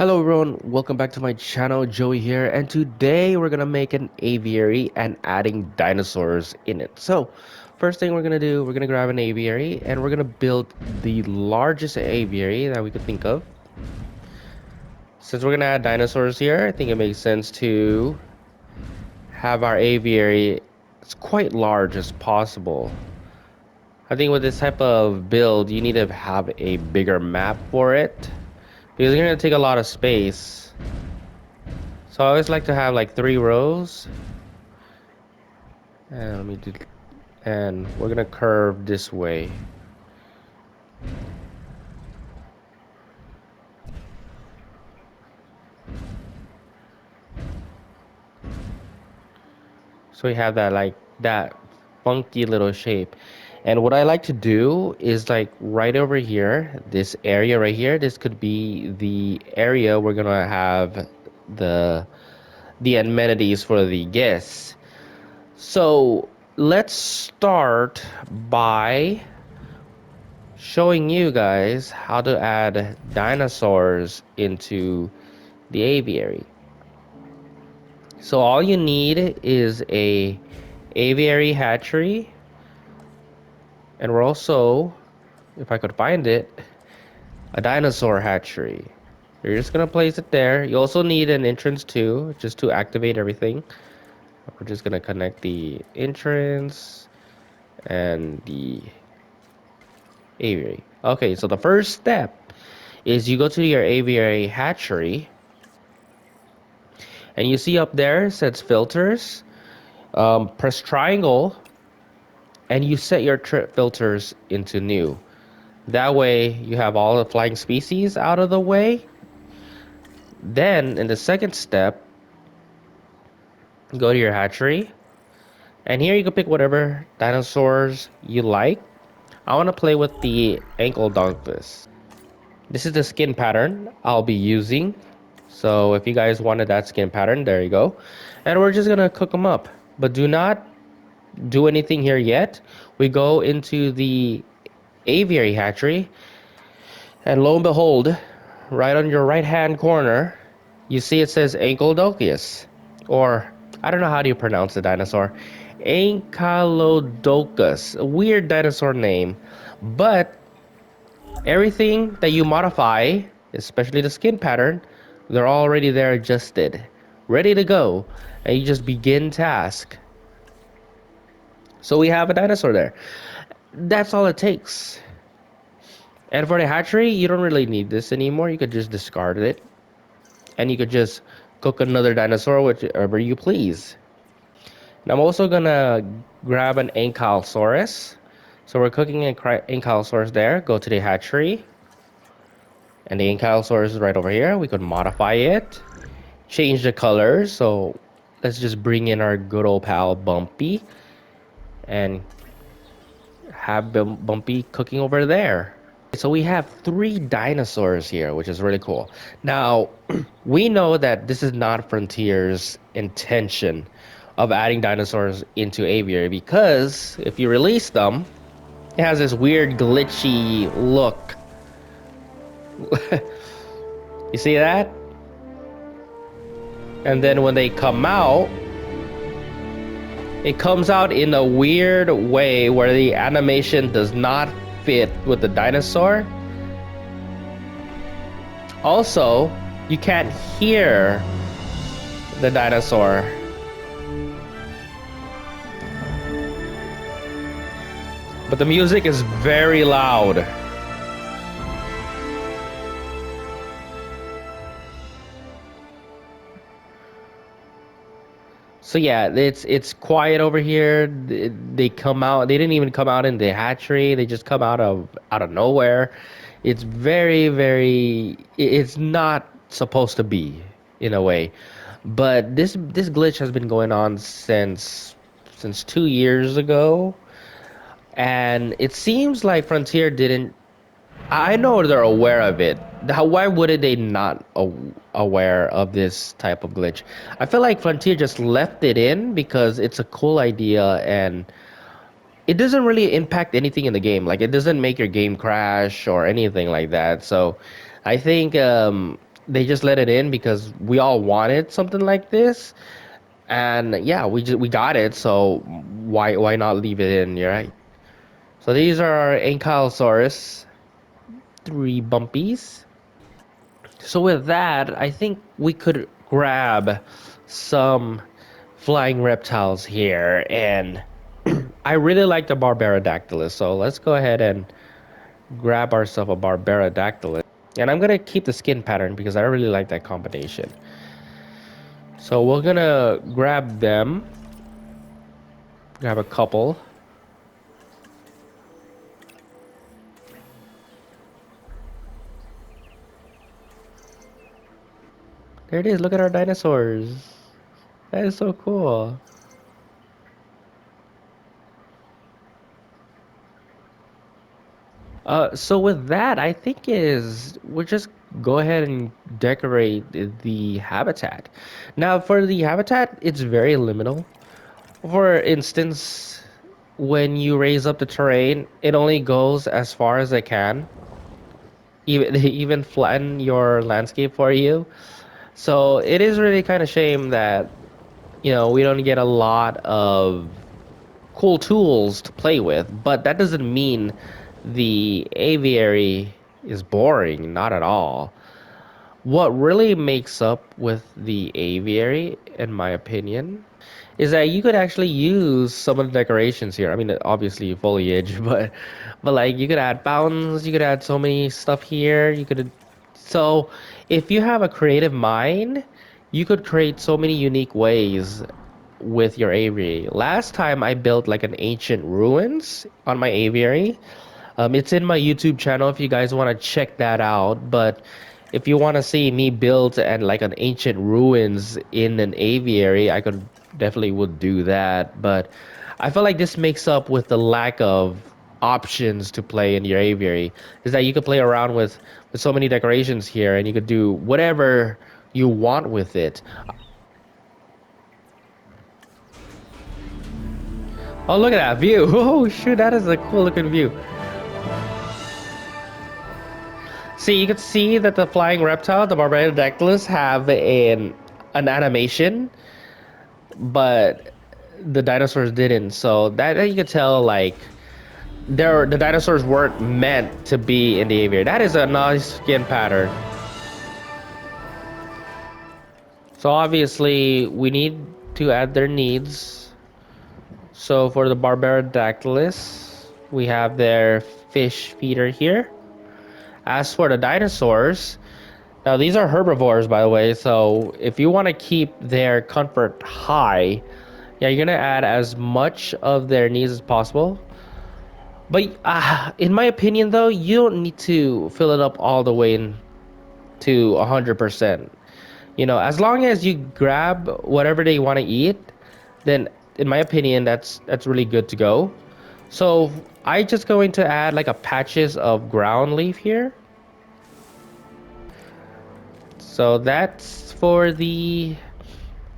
Hello everyone, welcome back to my channel. Joey here, and today we're gonna make an aviary and adding dinosaurs in it. So first thing we're gonna do, we're gonna grab an aviary and we're gonna build the largest aviary that we could think of. Since we're gonna add dinosaurs here, I think it makes sense to have our aviary as quite large as possible. I think with this type of build, you need to have a bigger map for it because you're gonna take a lot of space. So I always like to have like 3 rows. And let me do, and we're gonna curve this way. So we have that like that funky little shape. And what I like to do is like right over here, this area right here, this could be the area we're gonna have the the amenities for the guests. So let's start by showing you guys how to add dinosaurs into the aviary. So all you need is a aviary hatchery, and we're also, if I could find it, a dinosaur hatchery. You're just gonna place it there. You also need an entrance too, just to activate everything. We're just gonna connect the entrance and the aviary. Okay, so the first step is you go to your aviary hatchery, and you see up there it says filters. Press triangle and you set your trip filters into new. That way you have all the flying species out of the way. Then in the second step, go to your hatchery, and here you can pick whatever dinosaurs you like. I want to play with the ankylodontus. This is the skin pattern I'll be using. So if you guys wanted that skin pattern, there you go. And we're just gonna cook them up. But do not do anything here yet. We go into the aviary hatchery, and lo and behold, right on your right hand corner, you see it says ankylodocus, or I don't know how do you pronounce the dinosaur, ankylodocus. A weird dinosaur name, but everything that you modify, especially the skin pattern, they're already there adjusted, ready to go, and you just begin task. So we have a dinosaur there. That's all it takes. And for the hatchery, you don't really need this anymore. You could just discard it. And you could just cook another dinosaur, whichever you please. And I'm also gonna grab an ankylosaurus. So we're cooking an ankylosaurus there. Go to the hatchery. And the ankylosaurus is right over here. We could modify it. Change the colors. So let's just bring in our good old pal Bumpy. And have Bumpy cooking over there. So we have 3 dinosaurs here, which is really cool. Now, we know that this is not Frontier's intention of adding dinosaurs into aviary, because if you release them, it has this weird glitchy look. You see that? And then when they come out, it comes out in a weird way where the animation does not fit with the dinosaur. Also, you can't hear the dinosaur. But the music is very loud. So yeah, it's quiet over here. They come out. They didn't even come out in the hatchery. They just come out of nowhere. It's very. It's not supposed to be, in a way. But this glitch has been going on since 2 years ago, and it seems like Frontier didn't. I know they're aware of it. Why would they not aware of this type of glitch? I feel like Frontier just left it in because it's a cool idea and it doesn't really impact anything in the game. Like, it doesn't make your game crash or anything like that. So I think they just let it in because we all wanted something like this, and yeah, we got it. So why not leave it in? You're right. So these are our ankylosaurus, three bumpies. So with that, I think we could grab some flying reptiles here, and I really like the Barbarodactylus, so let's go ahead and grab ourselves a Barbarodactylus. And I'm gonna keep the skin pattern because I really like that combination. So we're gonna grab them, grab a couple. There it is, look at our dinosaurs. That is so cool. So with that, I think is we'll just go ahead and decorate the habitat. Now for the habitat, it's very liminal. For instance, when you raise up the terrain, it only goes as far as it can. Even they even flatten your landscape for you. So it is really kind of shame that we don't get a lot of cool tools to play with, but that doesn't mean the aviary is boring, not at all. What really makes up with the aviary, in my opinion, is that you could actually use some of the decorations here. I mean, obviously foliage, but like you could add fountains, you could add so many stuff here. So if you have a creative mind, you could create so many unique ways with your aviary. Last time I built like an ancient ruins on my aviary. It's in my YouTube channel if you guys want to check that out. But if you want to see me build and like an ancient ruins in an aviary, I could definitely would do that. But I feel like this makes up with the lack of options to play in your aviary. Is that you could play around with so many decorations here, and you could do whatever you want with it. Oh, look at that view. Oh, shoot, that is a cool looking view. See, you can see that the flying reptile, the Barbarodactylus, have an animation, but the dinosaurs didn't. So that you could tell, like, the dinosaurs weren't meant to be in the aviary. That is a nice skin pattern. So obviously, we need to add their needs. So for the Barbarodactylus, we have their fish feeder here. As for the dinosaurs, now these are herbivores, by the way, so if you want to keep their comfort high, yeah, you're gonna add as much of their needs as possible. But in my opinion, though, you don't need to fill it up all the way to 100%. As long as you grab whatever they want to eat, then in my opinion, that's really good to go. So I just going to add like a patches of ground leaf here. So that's for the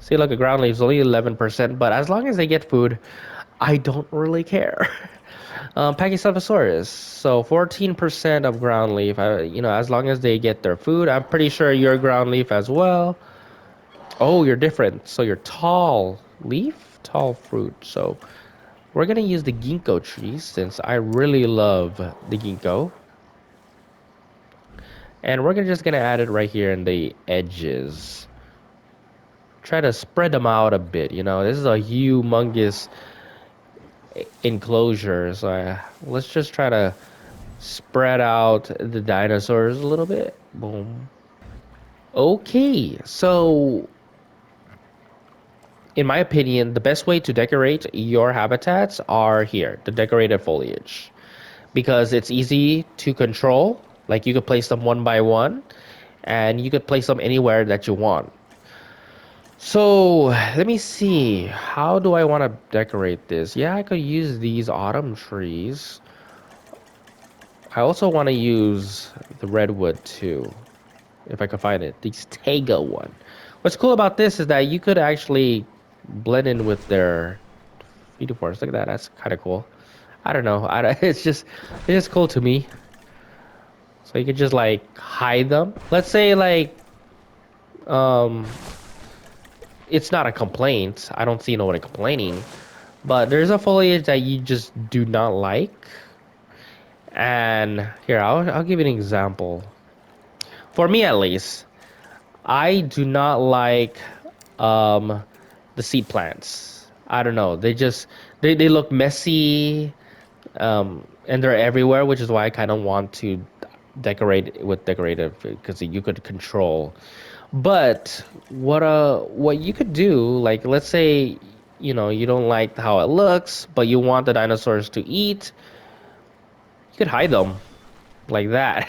see, look, a ground leaf is only 11%, but as long as they get food, I don't really care. Pachycephalosaurus, so 14% of ground leaf. As long as they get their food, I'm pretty sure you're ground leaf as well. Oh, you're different. So you're tall leaf, tall fruit. So we're gonna use the ginkgo trees since I really love the ginkgo. And we're just gonna add it right here in the edges. Try to spread them out a bit. This is a humongous enclosure, so let's just try to spread out the dinosaurs a little bit. Boom. Okay, so in my opinion, the best way to decorate your habitats are here, the decorated foliage, because it's easy to control. Like you could place them one by one, and you could place them anywhere that you want. So let me see. How do I want to decorate this? Yeah, I could use these autumn trees. I also want to use the redwood too, if I can find it. The Stego one. What's cool about this is that you could actually blend in with their feeder forest. Look at that. That's kind of cool. I don't know. It's just cool to me. So you could just like hide them. Let's say like Um, it's not a complaint. I don't see nobody complaining. But there's a foliage that you just do not like. And here, I'll give you an example. For me, at least, I do not like um, the seed plants. I don't know. They look messy, and they're everywhere, which is why I kind of want to decorate with decorative because you could control. But what you could do, like let's say, you don't like how it looks, but you want the dinosaurs to eat, you could hide them like that.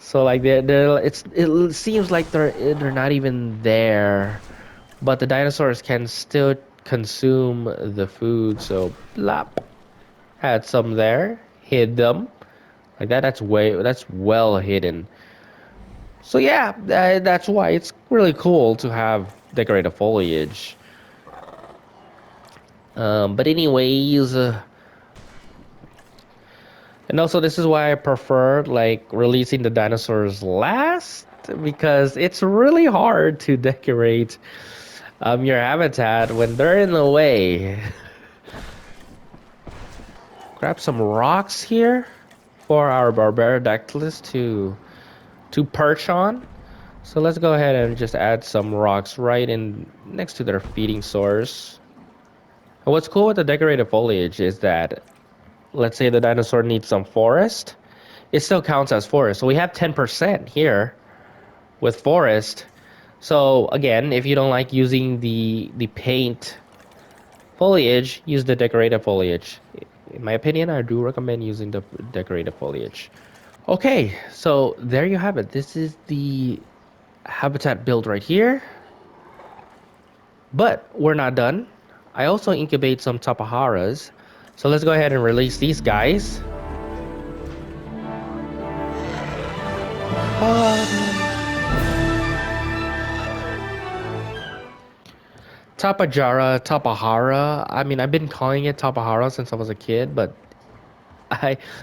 So like it seems like they're not even there, but the dinosaurs can still consume the food. So blop, had some there, hid them like that. That's well hidden. So yeah, that's why it's really cool to have decorative foliage. But anyways, and also this is why I prefer like releasing the dinosaurs last because it's really hard to decorate your habitat when they're in the way. Grab some rocks here for our Barbaridactylus to perch on. So let's go ahead and just add some rocks right in next to their feeding source. And what's cool with the decorative foliage is that let's say the dinosaur needs some forest, it still counts as forest. So we have 10% here with forest. So again, if you don't like using the paint foliage, use the decorative foliage. In my opinion, I do recommend using the decorative foliage. Okay, so there you have it. This is the habitat build right here. But we're not done. I also incubate some tapaharas. So let's go ahead and release these guys. Tapajara, Tapahara. I mean, I've been calling it Tapahara since I was a kid, but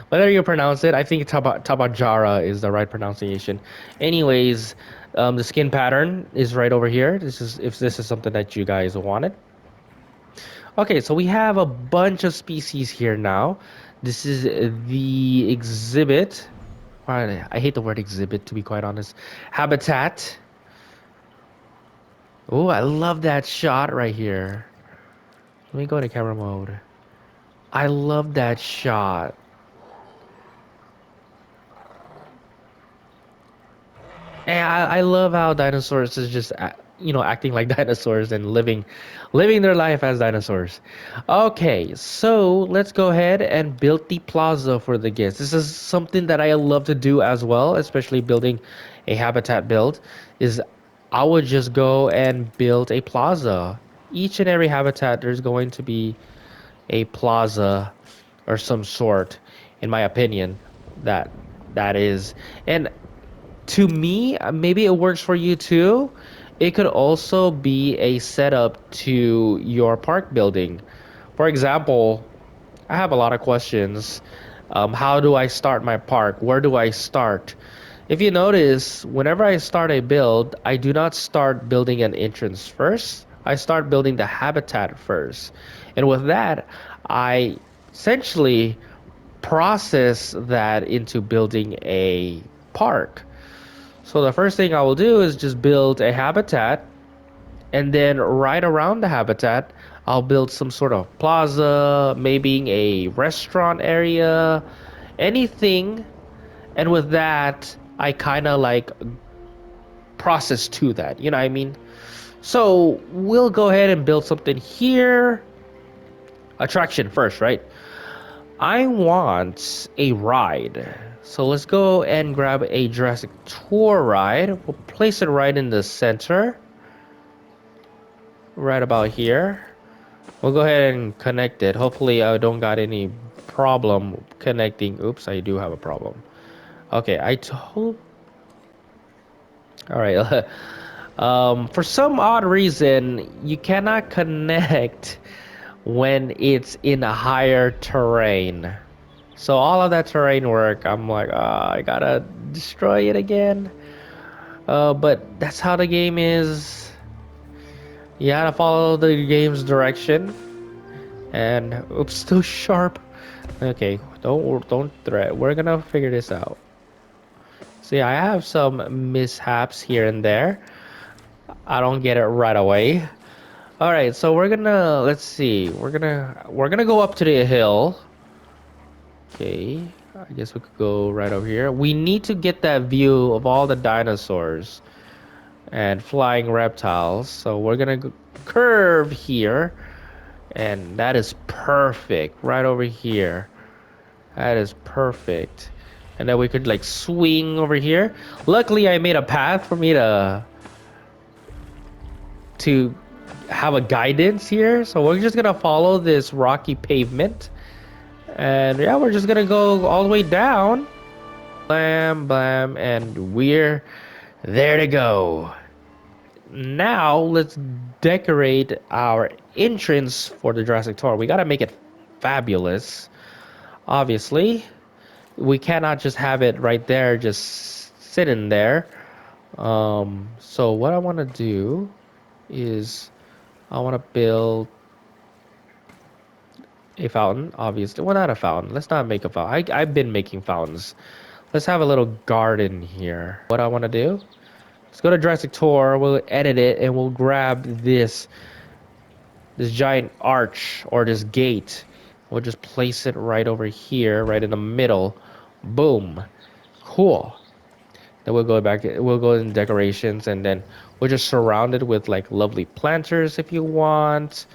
whether you pronounce it, I think Tapajara is the right pronunciation. Anyways, the skin pattern is right over here. This is if this is something that you guys wanted. Okay, so we have a bunch of species here now. This is the exhibit. Alright, I hate the word exhibit, to be quite honest. Habitat. Oh, I love that shot right here. Let me go to camera mode. I love that shot. And I love how dinosaurs is just acting like dinosaurs and living their life as dinosaurs. Okay, so let's go ahead and build the plaza for the guests. This is something that I love to do as well, especially building a habitat build. Is I would just go and build a plaza. Each and every habitat, there's going to be a plaza or some sort, in my opinion. That that is, and to me, maybe it works for you too. It could also be a setup to your park building. For example, I have a lot of questions. How do I start my park? Where do I start? If you notice, whenever I start a build, I do not start building an entrance first. I start building the habitat first. And with that, I essentially process that into building a park. So the first thing I will do is just build a habitat, and then right around the habitat, I'll build some sort of plaza, maybe a restaurant area, anything. And with that, I kind of like process to that, you know what I mean? So we'll go ahead and build something here. Attraction first, right? I want a ride. So let's go and grab a Jurassic Tour ride. We'll place it right in the center. Right about here. We'll go ahead and connect it. Hopefully I don't got any problem connecting. Oops, I do have a problem. Okay, I told... Alright. For some odd reason, you cannot connect when it's in a higher terrain. So all of that terrain work, I'm like, I gotta destroy it again. But that's how the game is. You gotta follow the game's direction. And oops, too sharp. Okay, don't threat. We're gonna figure this out. See, I have some mishaps here and there. I don't get it right away. All right, so we're gonna let's see. We're gonna go up to the hill. Okay, I guess we could go right over here. We need to get that view of all the dinosaurs and flying reptiles. So we're gonna curve here, and that is perfect right over here. That is perfect. And then we could like swing over here. Luckily, I made a path for me to have a guidance here. So we're just gonna follow this rocky pavement. And yeah, we're just gonna go all the way down. Blam, blam, and we're there to go. Now let's decorate our entrance for the Jurassic Tour. We gotta make it fabulous. Obviously, we cannot just have it right there, just sitting there. So what I want to do is I want to build a fountain, obviously. Well, not a fountain. Let's not make a fountain. I've been making fountains. Let's have a little garden here. What I want to do, let's go to Jurassic Tour. We'll edit it and we'll grab this giant arch or this gate. We'll just place it right over here, right in the middle. Boom. Cool. Then we'll go back, we'll go in decorations, and then we'll just surround it with like lovely planters if you want.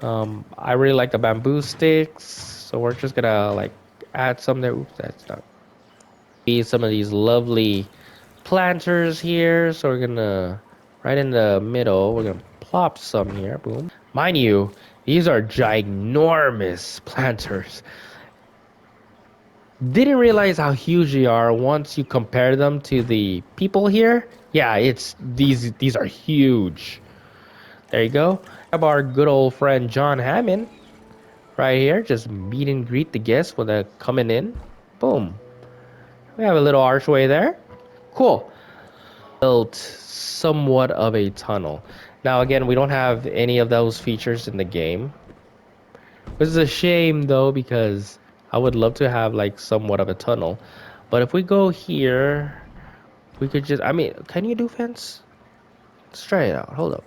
I really like the bamboo sticks, so we're just gonna like add some there. Oops, that's not. Be some of these lovely planters here, so we're gonna right in the middle. We're gonna plop some here. Boom. Mind you, these are ginormous planters. Didn't realize how huge they are once you compare them to the people here. Yeah, it's these are huge. There you go. Have our good old friend John Hammond right here. Just meet and greet the guests when they're coming in. Boom. We have a little archway there. Cool. Built somewhat of a tunnel. Now again, we don't have any of those features in the game. Which is a shame though, because I would love to have like somewhat of a tunnel. But if we go here, we could just, I mean, can you do fence? Let's try it out. Hold up.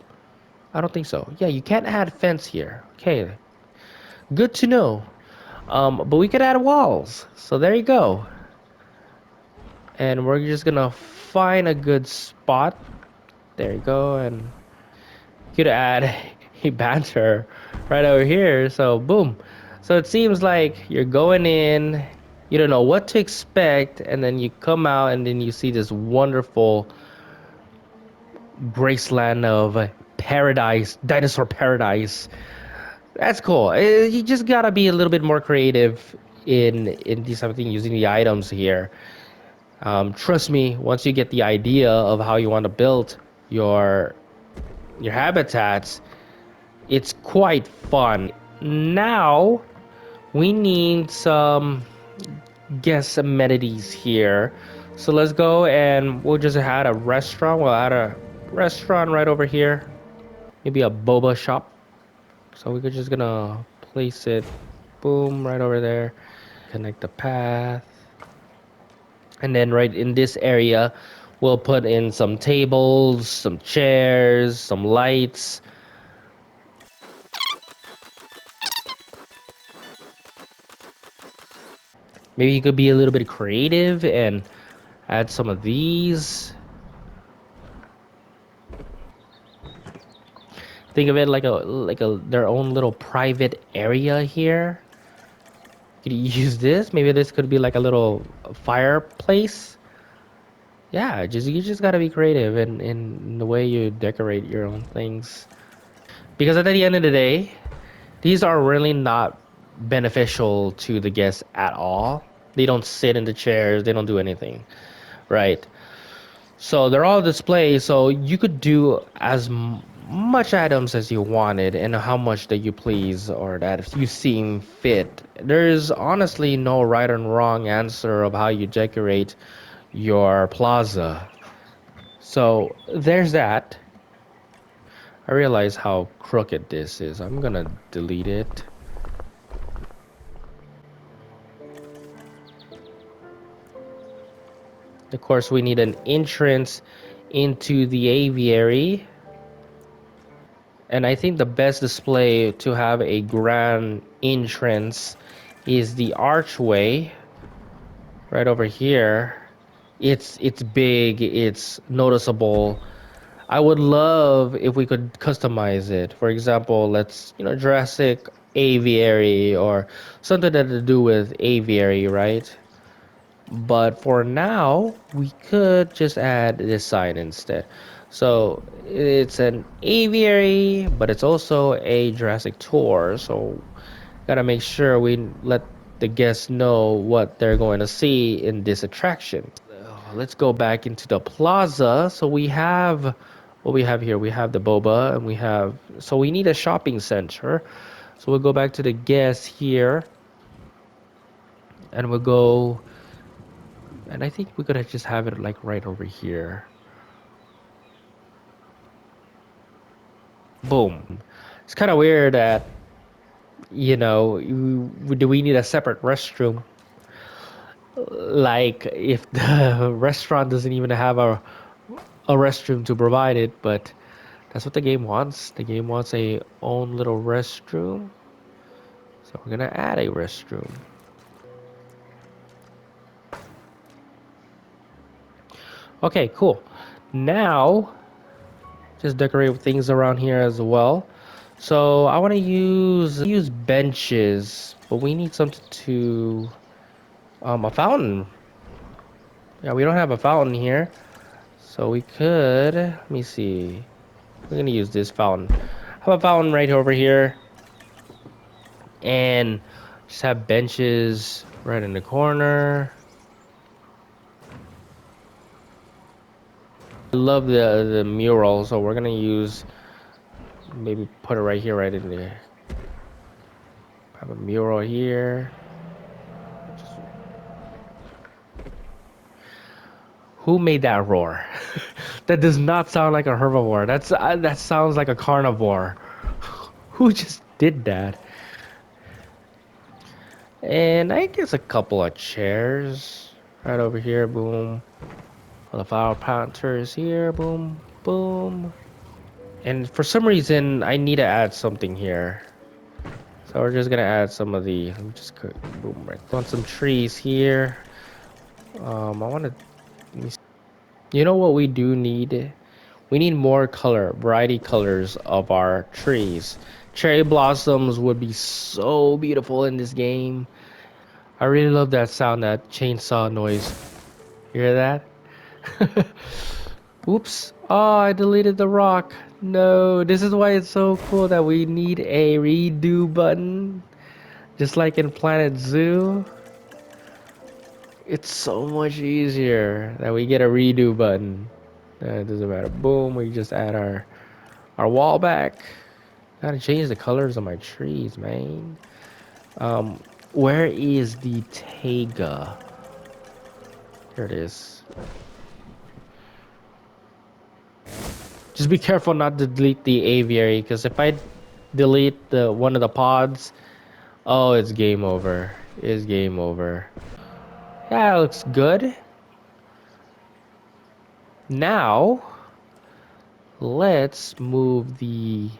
I don't think so. Yeah, you can't add fence here. Okay. Good to know. But we could add walls. So there you go. And we're just gonna find a good spot. There you go. And you could add a banter right over here. So boom. So it seems like you're going in, you don't know what to expect, and then you come out and then you see this wonderful Graceland of paradise, dinosaur paradise. That's cool. You just gotta be a little bit more creative in these type of thing using the items here. Trust me, once you get the idea of how you want to build your habitats, it's quite fun. Now we need some guest amenities here. So let's go and we'll just add a restaurant. We'll add a restaurant right over here. Maybe a boba shop. So we're just gonna place it, boom, right over there. Connect the path. And then right in this area, we'll put in some tables, some chairs, some lights. Maybe you could be a little bit creative and add some of these. Think of it like a their own little private area here. You could use this. Maybe this could be like a little fireplace. Yeah, just you just gotta be creative in the way you decorate your own things. Because at the end of the day, these are really not beneficial to the guests at all. They don't sit in the chairs, they don't do anything, right? So they're all displays, so you could do as much items as you wanted and how much that you please or that if you seem fit. There's honestly no right and wrong answer of how you decorate your plaza. So there's that. I realize how crooked this is. I'm gonna delete it. Of course, we need an entrance into the aviary. And I think the best display to have a grand entrance is the archway right over here. It's big, it's noticeable. I would love if we could customize it. For example, let's, Jurassic aviary or something that to do with aviary, right? But for now, we could just add this sign instead. So it's an aviary, but it's also a Jurassic tour. So gotta make sure we let the guests know what they're going to see in this attraction. Let's go back into the plaza. So we have what we have here. We have the boba, and so we need a shopping center. So we'll go back to the guests here, and we'll go. And I think we're gonna just have it like right over here. Boom. It's kind of weird that, do we need a separate restroom? Like if the restaurant doesn't even have a restroom to provide it, but that's what the game wants. The game wants a own little restroom. So we're gonna add a restroom. Okay, cool. Now, just decorate things around here as well. So I want to use benches, but we need something to a fountain. Yeah, we don't have a fountain here, so we could. Let me see. We're gonna use this fountain. Have a fountain right over here, and just have benches right in the corner. I love the mural, so we're gonna use maybe put it right here, right in there. Have a mural here. Who made that roar? That does not sound like a herbivore. That sounds like a carnivore. Who just did that? And I guess a couple of chairs right over here. Boom. The flower planters here. Boom, boom. And for some reason, I need to add something here. So we're just gonna add some of the. Let me just boom. Right. Want some trees here. I want to. You know what we do need? We need more variety colors of our trees. Cherry blossoms would be so beautiful in this game. I really love that sound, that chainsaw noise. You hear that? Oops. Oh, I deleted the rock. No, this is why it's so cool that we need a redo button. Just like in Planet Zoo. It's so much easier that we get a redo button. It doesn't matter. Boom, we just add our wall back. Gotta change the colors of my trees, man. Where is the taiga? Here it is. Just be careful not to delete the aviary, because if I delete the one of the pods, oh, it's game over. It's game over. Yeah, it looks good. Now, let's move the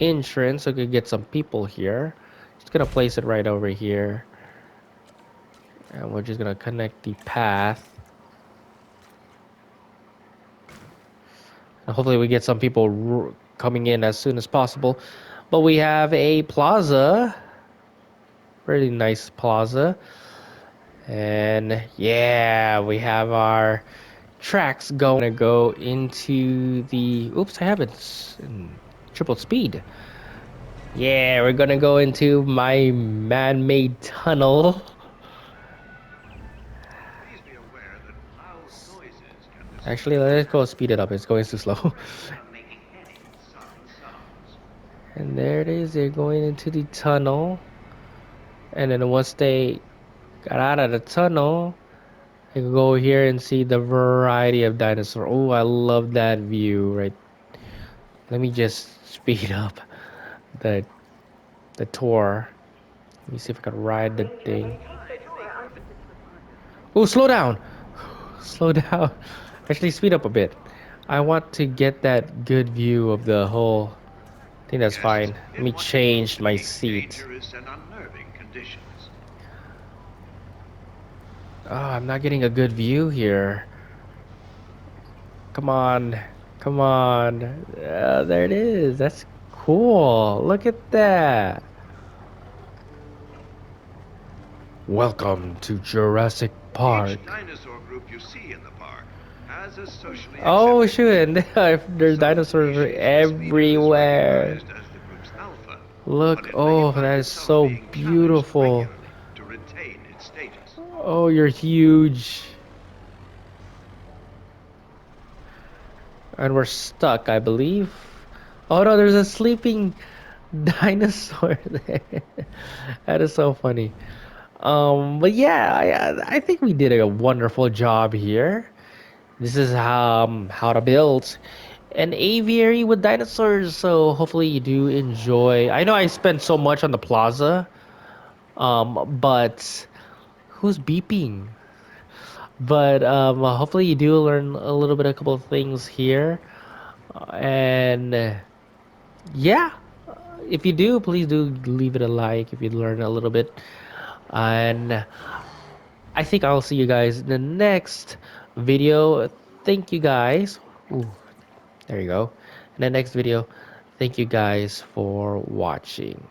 entrance so we can get some people here. Just gonna place it right over here. And we're just gonna connect the path. And hopefully we get some people coming in as soon as possible. But we have a plaza. Really nice plaza. And yeah, we have our tracks going. Gonna go into the... Oops, I have it in triple speed. Yeah, we're gonna go into my man-made tunnel. Actually, let's go speed it up. It's going too slow. And there it is. They're going into the tunnel. And then once they got out of the tunnel, I can go here and see the variety of dinosaur. Oh, I love that view. Right. Let me just speed up the the tour. Let me see if I can ride the thing. Oh, slow down. Slow down. Actually, speed up a bit. I want to get that good view of the whole thing. That's Guests fine. Let me in what may change prove to my be seat. dangerous and unnerving conditions. Oh, I'm not getting a good view here. Come on. Come on. There it is. That's cool. Look at that. Welcome to Jurassic Each Park. dinosaur group you see in the park has a socially Oh, accepted shoot. leader. There's Some dinosaurs species, this leader is everywhere. recognized as the group's alpha, but Look. it may Oh, find that is itself so being challenged beautiful. regularly to retain its status. Oh, you're huge. And we're stuck, I believe. Oh no, there's a sleeping dinosaur there. That is so funny. But yeah, I think we did a wonderful job here. This is how to build an aviary with dinosaurs. So hopefully you do enjoy. I know I spent so much on the plaza, but who's beeping? But hopefully you do learn a little bit, a couple of things here. And yeah, if you do, please do leave it a like if you learn a little bit. And I think I'll see you guys in the next video. Thank you guys. Ooh, there you go. In the next video, thank you guys for watching.